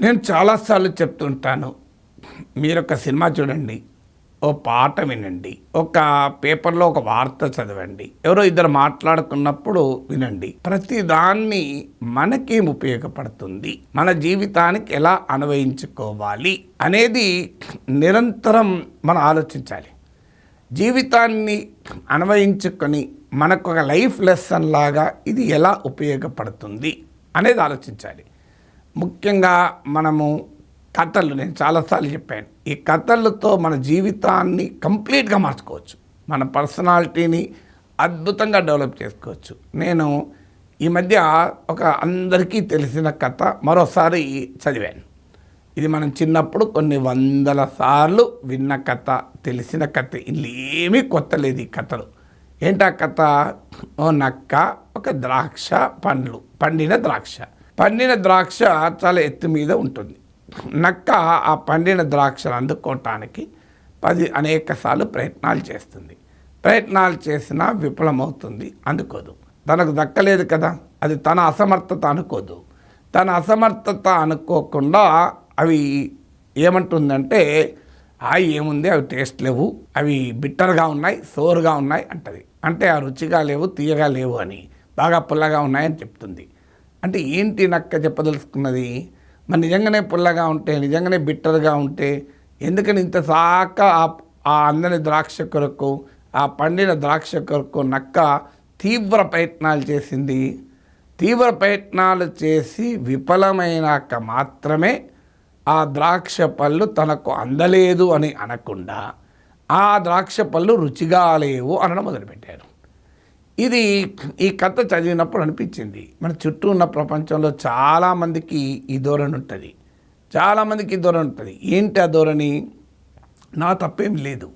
నేను చాలాసార్లు చెప్తుంటాను, మీరొక సినిమా చూడండి, ఓ పాట వినండి, ఒక పేపర్లో ఒక వార్త చదవండి, ఎవరో ఇద్దరు మాట్లాడుకున్నప్పుడు వినండి. ప్రతి దాన్ని మనకేం ఉపయోగపడుతుంది, మన జీవితానికి ఎలా అన్వయించుకోవాలి అనేది నిరంతరం మనం ఆలోచించాలి. జీవితాన్ని అన్వయించుకొని మనకు ఒక లైఫ్ లెసన్ లాగా ఇది ఎలా ఉపయోగపడుతుంది అనేది ఆలోచించాలి. ముఖ్యంగా మనము కథలు, నేను చాలాసార్లు చెప్పాను, ఈ కథలతో మన జీవితాన్ని కంప్లీట్గా మార్చుకోవచ్చు, మన పర్సనాలిటీని అద్భుతంగా డెవలప్ చేసుకోవచ్చు. నేను ఈ మధ్య ఒక అందరికీ తెలిసిన కథ మరోసారి చదివాను. ఇది మనం చిన్నప్పుడు కొన్ని వందల సార్లు విన్న కథ, తెలిసిన కథ, ఇల్లు ఏమీ కొత్త లేదు ఈ కథలు. ఏంటా కథ? ఓ నక్క, ఒక ద్రాక్ష పండ్లు, పండిన ద్రాక్ష చాలా ఎత్తు మీద ఉంటుంది. నక్క ఆ పండిన ద్రాక్షను అందుకోవటానికి అనేక సార్లు ప్రయత్నాలు చేస్తుంది. ప్రయత్నాలు చేసినా విఫలమవుతుంది, అందుకోదు. తనకు దక్కలేదు కదా, అది తన అసమర్థత అనుకోదు. తన అసమర్థత అనుకోకుండా అవి ఏమంటుందంటే, ఏముంది, అవి టేస్ట్ లేవు, అవి బిట్టర్గా ఉన్నాయి, సోరుగా ఉన్నాయి అంటది. అంటే ఆ రుచిగా లేవు, తీయగా లేవు అని, బాగా పుల్లగా ఉన్నాయని చెప్తుంది. అంటే ఏంటి నక్క చెప్పదలుచుకున్నది? మరి నిజంగానే పుల్లగా ఉంటే, నిజంగానే బిట్టర్గా ఉంటే ఎందుకని ఇంత సాక ఆ అందని ద్రాక్ష కొరకు, ఆ పండిన ద్రాక్ష కొరకు నక్క తీవ్ర ప్రయత్నాలు చేసింది. తీవ్ర ప్రయత్నాలు చేసి విఫలమైనాక మాత్రమే ఆ ద్రాక్ష పళ్ళు తనకు అందలేదు అని అనకుండా ఆ ద్రాక్ష పళ్ళు రుచిగా లేవు అనడం మొదలుపెట్టారు. ఈ కథ చదివినప్పుడు అనిపించింది, మన చుట్టూ ఉన్న ప్రపంచంలో చాలామందికి ఈ ధోరణి ఉంటుంది. ఏంటి ఆ ధోరణి? నా తప్పేం లేదు,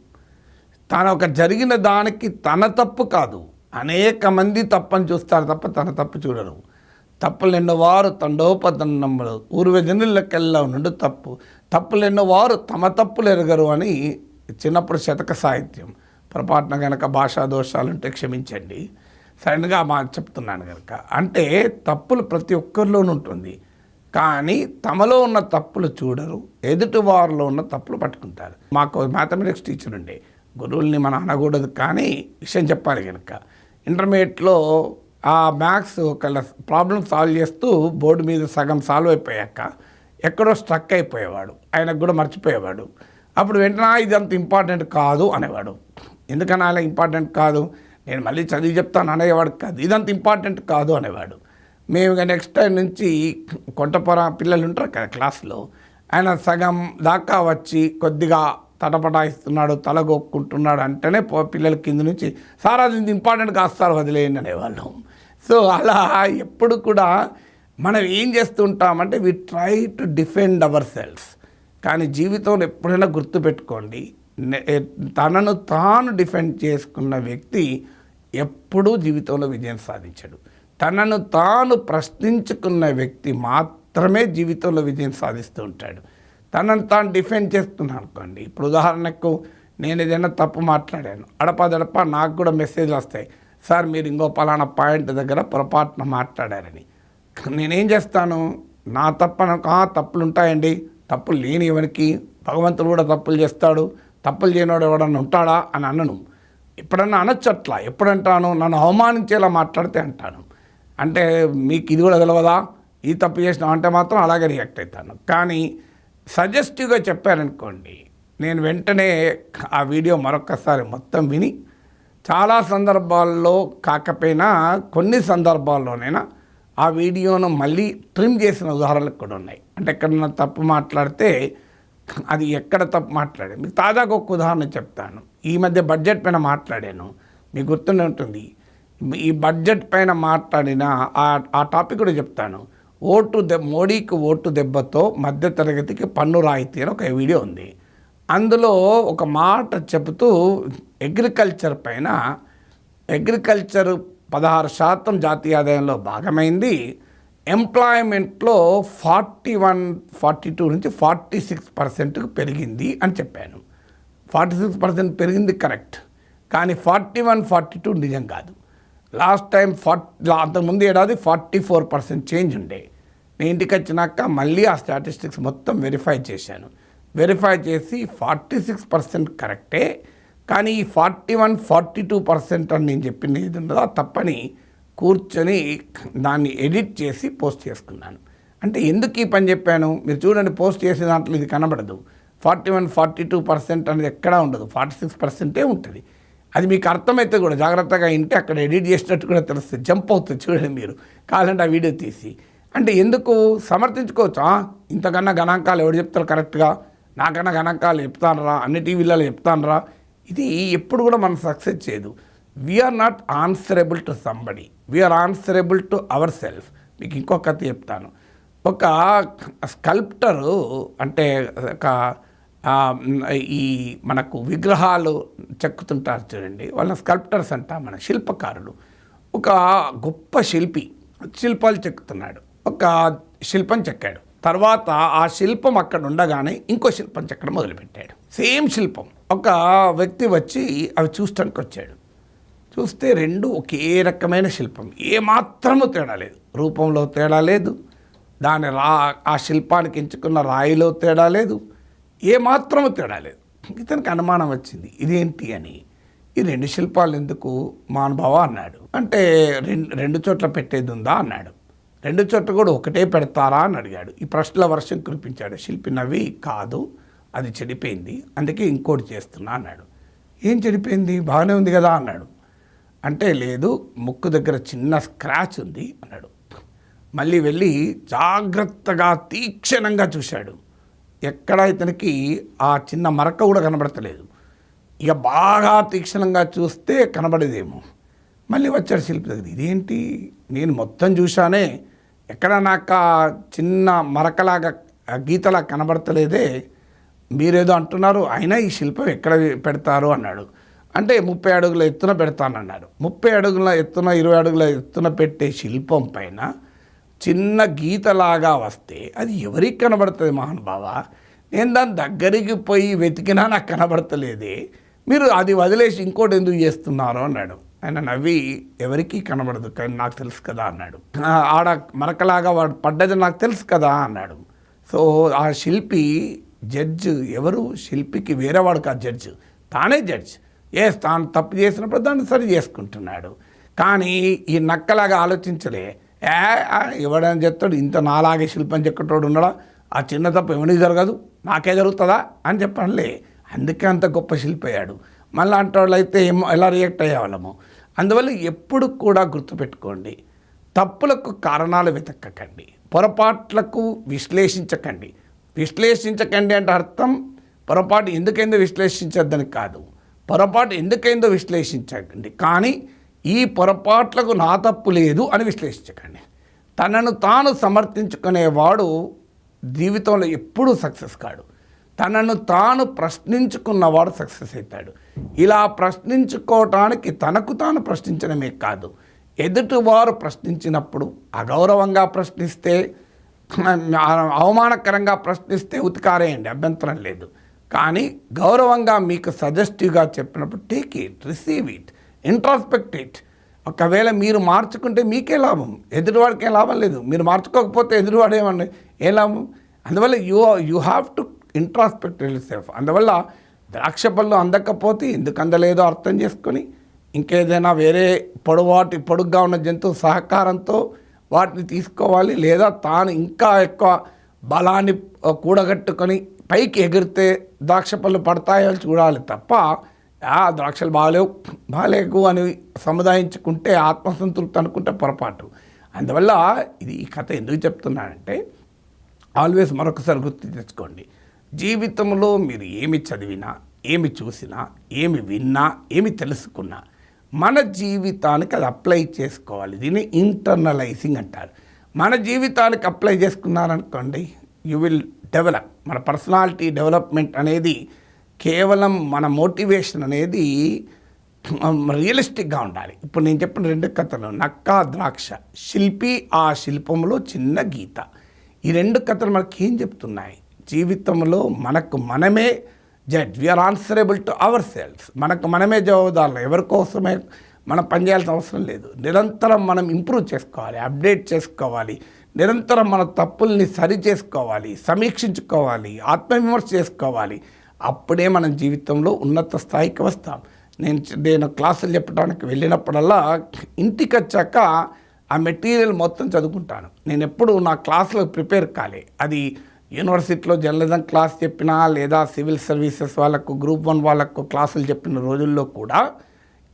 ఒక జరిగిన దానికి తన తప్పు కాదు, అనేక మంది తప్పని చూస్తారు తప్ప తన తప్పు చూడరు. తప్పులెన్నోవారు తండోపతండములు ఊర్వజనులకెల్లా నుండి తప్పులెన్నోవారు తమ తప్పులు ఎరగరు అని చిన్నప్పుడు శతక సాహిత్యం. పొరపాటున కనుక భాషా దోషాలుంటే క్షమించండి, సడన్గా చెప్తున్నాను కనుక. అంటే తప్పులు ప్రతి ఒక్కరిలోనూ ఉంటుంది, కానీ తమలో ఉన్న తప్పులు చూడరు, ఎదుటి వారిలో ఉన్న తప్పులు పట్టుకుంటారు. మాకు మ్యాథమెటిక్స్ టీచర్ ఉండే, గురువుల్ని మనం అనకూడదు కానీ విషయం చెప్పాలి కనుక, ఇంటర్మీడియట్లో ఆ మ్యాథ్స్ ఒక ప్రాబ్లం సాల్వ్ చేస్తూ బోర్డు మీద సగం సాల్వ్ అయిపోయాక ఎక్కడో స్ట్రక్ అయిపోయేవాడు, ఆయనకు కూడా మర్చిపోయేవాడు. అప్పుడు వెంటనే ఇది అంత ఇంపార్టెంట్ కాదు అనేవాడు. ఎందుకన్నా అలా ఇంపార్టెంట్ కాదు, నేను మళ్ళీ చదివి చెప్తాను అనేవాడు కాదు, ఇదంత ఇంపార్టెంట్ కాదు అనేవాడు. మేము ఇక నెక్స్ట్ టైం నుంచి కొంటపొర పిల్లలు ఉంటారు కదా క్లాస్లో, ఆయన సగం దాకా వచ్చి కొద్దిగా తటపటాయిస్తున్నాడు, తలగొక్కుంటున్నాడు అంటేనే పిల్లల కింద నుంచి సార్ అది ఇంపార్టెంట్ కాదు సార్ వదిలేయండి అనేవాళ్ళం. సో అలా ఎప్పుడు కూడా మనం ఏం చేస్తుంటామంటే we try to defend our selfs. కానీ జీవితంలో ఎప్పుడైనా గుర్తుపెట్టుకోండి, తనను తాను డిఫెండ్ చేసుకున్న వ్యక్తి ఎప్పుడూ జీవితంలో విజయం సాధించడు. తనను తాను ప్రశ్నించుకున్న వ్యక్తి మాత్రమే జీవితంలో విజయం సాధిస్తూ ఉంటాడు. తనను తాను డిఫెండ్ చేస్తున్నాను అనుకోండి, ఇప్పుడు ఉదాహరణకు నేను ఏదైనా తప్పు మాట్లాడాను, అడపదడప నాకు కూడా మెసేజ్లు వస్తాయి, సార్ మీరు ఇంకో పలానా పాయింట్ దగ్గర పొరపాటున మాట్లాడారని. నేనేం చేస్తాను, నా తప్పులు ఉంటాయండి, తప్పులు లేని ఎవరికి, భగవంతుడు కూడా తప్పులు చేస్తాడు, తప్పులు చేయనివాడు ఎవడన్నా ఉంటాడా అని అనను. ఎప్పుడన్నా అనొచ్చట్లా, ఎప్పుడంటాను, నన్ను అవమానించేలా మాట్లాడితే అంటాను. అంటే మీకు ఇది కూడా తెలియదా, ఈ తప్పు చేసినావు అంటే మాత్రం అలాగే రియాక్ట్ అవుతాను. కానీ సజెస్టివ్గా చెప్పారనుకోండి, నేను వెంటనే ఆ వీడియో మరొకసారి మొత్తం విని, చాలా సందర్భాల్లో కాకపోయినా కొన్ని సందర్భాల్లోనైనా ఆ వీడియోను మళ్ళీ ట్రిమ్ చేసిన ఉదాహరణలు కూడా ఉన్నాయి. అంటే ఎక్కడన్నా తప్పు మాట్లాడితే అది ఎక్కడ తప్పు మాట్లాడాను, మీకు తాజాగా ఒక ఉదాహరణ చెప్తాను. ఈ మధ్య బడ్జెట్ పైన మాట్లాడాను, మీకు గుర్తుండే ఉంటుంది. ఈ బడ్జెట్ పైన మాట్లాడిన ఆ టాపిక్ కూడా చెప్తాను. మోడీకి ఓటు దెబ్బతో మధ్యతరగతికి పన్ను రాయితీ అని ఒక వీడియో ఉంది. అందులో ఒక మాట చెబుతూ అగ్రికల్చర్ 16% జాతీయ ఆదాయంలో భాగమైంది, ఎంప్లాయ్మెంట్లో 42 నుంచి 46%కు పెరిగింది అని చెప్పాను. 46% పెరిగింది కరెక్ట్, కానీ 41-42 నిజం కాదు. లాస్ట్ టైం అంతకుముందు ఏడాది 44% చేంజ్ ఉండే, నేను ఇంటికి వచ్చినాక మళ్ళీ ఆ స్టాటిస్టిక్స్ మొత్తం వెరిఫై చేశాను. వెరిఫై చేసి 46% కరెక్టే, కానీ ఈ 41-42% అని నేను చెప్పింది ఏది ఉన్నదో తప్పని కూర్చొని దాన్ని ఎడిట్ చేసి పోస్ట్ చేసుకున్నాను. అంటే ఎందుకు ఈ పని చెప్పాను, మీరు చూడండి, పోస్ట్ చేసే దాంట్లో ఇది కనబడదు. 41-42% అనేది ఎక్కడా ఉండదు, 46% ఉంటుంది. అది మీకు అర్థమైతే కూడా జాగ్రత్తగా ఇంటే అక్కడ ఎడిట్ చేసినట్టు కూడా తెలుస్తుంది, జంప్ అవుతుంది. చూడండి మీరు కావాలంటే ఆ వీడియో తీసి. అంటే ఎందుకు సమర్థించుకోవచ్చు, ఇంతకన్నా గణాంకాలు ఎవరు చెప్తారు కరెక్ట్గా, నాకన్నా గణాంకాలు చెప్తానరా, అన్ని టీవీలలో చెప్తానరా, ఇది ఎప్పుడు కూడా మనం సక్సెస్ చేయదు. We are not answerable to somebody, we are answerable to our self. మీకు ఇంకొక కథ చెప్తాను. ఒక స్కల్ప్టరు అంటే ఒక ఈ మనకు విగ్రహాలు చెక్కుతుంటారు చూడండి, వాళ్ళ స్కల్ప్టర్స్ అంటాం, మన శిల్పకారులు. ఒక గొప్ప శిల్పాలు చెక్కుతున్నాడు. ఒక శిల్పం చెక్కాడు, తర్వాత ఆ శిల్పం అక్కడ ఉండగానే ఇంకో శిల్పం చెక్కడం మొదలుపెట్టాడు. సేమ్ శిల్పం. ఒక వ్యక్తి వచ్చి అవి చూడటానికి వచ్చాడు. చూస్తే రెండు ఒకే రకమైన శిల్పం, ఏమాత్రము తేడా లేదు, రూపంలో తేడా లేదు, ఆ శిల్పానికి ఎంచుకున్న రాయిలో తేడా లేదు, ఏమాత్రము తేడా లేదు. ఇతనికి అనుమానం వచ్చింది, ఇదేంటి అని. ఈ రెండు శిల్పాలు ఎందుకు మహానుభావ అన్నాడు. అంటే రెండు చోట్ల పెట్టేది ఉందా అన్నాడు. రెండు చోట్ల కూడా ఒకటే పెడతారా అని అడిగాడు. ఈ ప్రశ్నల వర్షం కురిపించాడు. శిల్పి నవ్వి, కాదు అది చెడిపోయింది, అందుకే ఇంకోటి చేస్తున్నా అన్నాడు. ఏం చెడిపోయింది, బాగానే ఉంది కదా అన్నాడు. అంటే లేదు, ముక్కు దగ్గర చిన్న స్క్రాచ్ ఉంది అన్నాడు. మళ్ళీ వెళ్ళి జాగ్రత్తగా తీక్షణంగా చూశాడు. ఎక్కడ ఇతనికి ఆ చిన్న మరక కూడా కనబడతలేదు. ఇక బాగా తీక్షణంగా చూస్తే కనబడేదేమో. మళ్ళీ వచ్చాడు శిల్పి దగ్గర. ఇదేంటి, నేను మొత్తం చూశానే, ఎక్కడ నాకు చిన్న మరకలాగా గీతలా కనబడతలేదే, మీరేదో అంటున్నారు, అయినా ఈ శిల్పం ఎక్కడ పెడతారు అన్నాడు. అంటే 30 అడుగుల ఎత్తున పెడతానన్నాడు. 30 అడుగుల ఎత్తున 20 అడుగుల ఎత్తున పెట్టే శిల్పం పైన చిన్న గీతలాగా వస్తే అది ఎవరికి కనబడుతుంది మహానుభావ? నేను దాని దగ్గరికి పోయి వెతికినా నాకు కనబడతలేదే, మీరు అది వదిలేసి ఇంకోటి ఎందుకు చేస్తున్నారు అన్నాడు. ఆయన నవ్వి, ఎవరికి కనబడదు కానీ నాకు తెలుసు కదా అన్నాడు. ఆడ మరకలాగా వాడు పడ్డది నాకు తెలుసు కదా అన్నాడు. సో ఆ శిల్పి జడ్జ్ ఎవరు? శిల్పికి వేరేవాడు కాదు జడ్జ్, తానే జడ్జ్. తాను తప్పు చేసినప్పుడు దాన్ని సరి చేసుకుంటున్నాడు. కానీ ఈ నక్కలాగా ఆలోచించలే, ఎవడని చెప్తాడు, ఇంత నాలాగే శిల్పం చెక్కటోడు ఉన్నాడా, ఆ చిన్న తప్పు ఎవరికి జరగదు, నాకే జరుగుతుందా అని చెప్పనులే. అందుకే అంత గొప్ప శిల్పి అయ్యాడు. మళ్ళీ అంటే వాళ్ళు అయితే ఎలా రియాక్ట్ అయ్యేవాళ్ళము. అందువల్ల ఎప్పుడు కూడా గుర్తుపెట్టుకోండి, తప్పులకు కారణాలు వెతకకండి, పొరపాట్లకు విశ్లేషించకండి. విశ్లేషించకండి అంటే అర్థం పొరపాటు ఎందుకైందో విశ్లేషించద్దని కాదు, పొరపాటు ఎందుకైందో విశ్లేషించకండి, కానీ ఈ పొరపాట్లకు నా తప్పు లేదు అని విశ్లేషించకండి. తనను తాను సమర్థించుకునేవాడు జీవితంలో ఎప్పుడూ సక్సెస్ కాడు. తనను తాను ప్రశ్నించుకున్నవాడు సక్సెస్ అవుతాడు. ఇలా ప్రశ్నించుకోవటానికి తనకు తాను ప్రశ్నించడమే కాదు, ఎదుటివారు ప్రశ్నించినప్పుడు అగౌరవంగా ప్రశ్నిస్తే, అవమానకరంగా ప్రశ్నిస్తే ఉతికారేయండి, అభ్యంతరం లేదు. కానీ గౌరవంగా మీకు సజెస్టివ్గా చెప్పినప్పుడు take it, receive it, introspect it. ఒకవేళ మీరు మార్చుకుంటే మీకే లాభం, ఎదుటివాడికి ఏం లాభం లేదు. మీరు మార్చుకోకపోతే ఎదుటివాడు ఏమన్నా ఏ లాభం? అందువల్ల you have to introspect yourself. అందువల్ల ద్రాక్ష పళ్ళు అందకపోతే ఎందుకు అందలేదో అర్థం చేసుకొని ఇంకేదైనా వేరే పొడుగ్గా ఉన్న జంతువు సహకారంతో వాటిని తీసుకోవాలి, లేదా తాను ఇంకా ఎక్కువ బలాన్ని కూడగట్టుకొని పైకి ఎగిరితే ద్రాక్ష పళ్ళు పడతాయో చూడాలి తప్ప ద్రాక్షలు బాగాలేవు అని సముదాయించుకుంటే ఆత్మసంతృప్తి అనుకుంటే పొరపాటు. అందువల్ల ఈ కథ ఎందుకు చెప్తున్నానంటే, ఆల్వేస్ మరొకసారి గుర్తు తెచ్చుకోండి, జీవితంలో మీరు ఏమి చదివినా, ఏమి చూసినా, ఏమి విన్నా, ఏమి తెలుసుకున్నా మన జీవితానికి అది అప్లై చేసుకోవాలి. దీన్ని ఇంటర్నలైజింగ్ అంటారు. మన జీవితానికి అప్లై చేసుకున్నారనుకోండి, యూ విల్ డెవలప్. మన పర్సనాలిటీ డెవలప్మెంట్ అనేది కేవలం మన మోటివేషన్ అనేది రియలిస్టిక్గా ఉండాలి. ఇప్పుడు నేను చెప్పిన రెండు కథలు, నక్క ద్రాక్ష, శిల్పి ఆ శిల్పంలో చిన్న గీత, ఈ రెండు కథలు మనకి ఏం చెప్తున్నాయి? జీవితంలో మనకు మనమే judge, we are answerable to our selves. మనకు మనమే జవాబుదారులు, ఎవరికోసమే మనం పనిచేయాల్సిన అవసరం లేదు. నిరంతరం మనం ఇంప్రూవ్ చేసుకోవాలి, అప్డేట్ చేసుకోవాలి. నిరంతరం మన తప్పుల్ని సరి చేసుకోవాలి, సమీక్షించుకోవాలి, ఆత్మవిమర్శ చేసుకోవాలి. అప్పుడే మన జీవితంలో ఉన్నత స్థాయికి వస్తాం. నేను క్లాసులు చెప్పడానికి వెళ్ళినప్పుడల్లా ఇంటికి వచ్చాక ఆ మెటీరియల్ మొత్తం చదువుకుంటాను. నేను ఎప్పుడు నా క్లాసులకు ప్రిపేర్ కాలే. అది యూనివర్సిటీలో జర్నలిజం క్లాస్ చెప్పినా లేదా సివిల్ సర్వీసెస్ వాళ్ళకు గ్రూప్ 1 వాళ్ళకు క్లాసులు చెప్పిన రోజుల్లో కూడా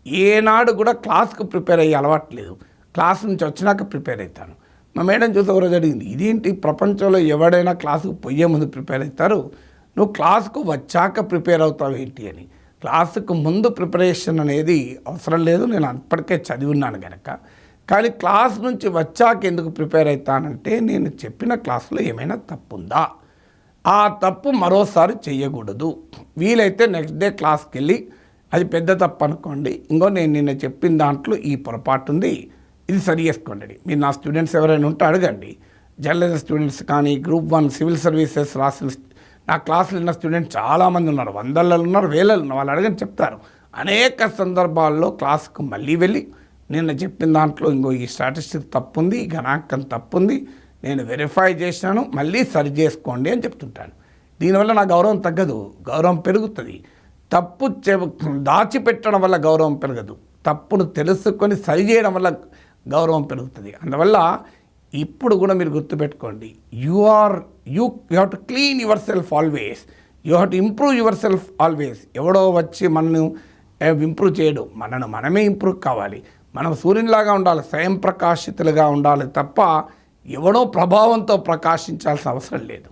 ఏనాడు కూడా క్లాస్కు ప్రిపేర్ అయ్యే అలవాట్లేదు. క్లాస్ నుంచి వచ్చినాక ప్రిపేర్ అవుతాను. మా మేడం చూసి ఒక రోజు అడిగింది, ఇదేంటి ప్రపంచంలో ఎవడైనా క్లాసుకు పోయే ముందు ప్రిపేర్ అవుతారు, నువ్వు క్లాస్కు వచ్చాక ప్రిపేర్ అవుతావు ఏంటి అని. క్లాసుకు ముందు ప్రిపరేషన్ అనేది అవసరం లేదు, నేను అప్పటికే చదివి ఉన్నాను కనుక. కానీ క్లాస్ నుంచి వచ్చాక ఎందుకు ప్రిపేర్ అవుతానంటే నేను చెప్పిన క్లాసులో ఏమైనా తప్పు ఉందా, ఆ తప్పు మరోసారి చేయకూడదు. వీలైతే నెక్స్ట్ డే క్లాస్కి వెళ్ళి అది పెద్ద తప్పు అనుకోండి, ఇంకో నేను నిన్న చెప్పిన దాంట్లో ఈ పొరపాటు ఉంది, ఇది సరి చేసుకోండి. మీరు నా స్టూడెంట్స్ ఎవరైనా ఉంటే అడగండి. జర్నలిజం స్టూడెంట్స్ కానీ గ్రూప్ 1 సివిల్ సర్వీసెస్ రాసిన నా క్లాసులు ఉన్న స్టూడెంట్స్ చాలామంది ఉన్నారు, వందలలో ఉన్నారు, వేలలో ఉన్నారు. వాళ్ళు అడగని చెప్తారు. అనేక సందర్భాల్లో క్లాస్కు మళ్ళీ వెళ్ళి నిన్న చెప్పిన దాంట్లో ఇంకో ఈ స్టాటిస్టిక్ తప్పు ఉంది, ఈ గణాంకం తప్పు ఉంది, నేను వెరిఫై చేశాను, మళ్ళీ సరి చేసుకోండి అని చెప్తుంటాను. దీనివల్ల నా గౌరవం తగ్గదు, గౌరవం పెరుగుతుంది. తప్పు దాచిపెట్టడం వల్ల గౌరవం పెరగదు, తప్పును తెలుసుకొని సరి చేయడం వల్ల గౌరవం పెరుగుతుంది. అందువల్ల ఇప్పుడు కూడా మీరు గుర్తుపెట్టుకోండి, you have to clean your self always, you have to improve your self always. ఎవడో వచ్చి మనను ఇంప్రూవ్ చేయడు, మనమే ఇంప్రూవ్ కావాలి. మనం సూర్యునిలాగా ఉండాలి, స్వయం ప్రకాశితులుగా ఉండాలి తప్ప ఎవడో ప్రభావంతో ప్రకాశించాల్సిన అవసరం లేదు.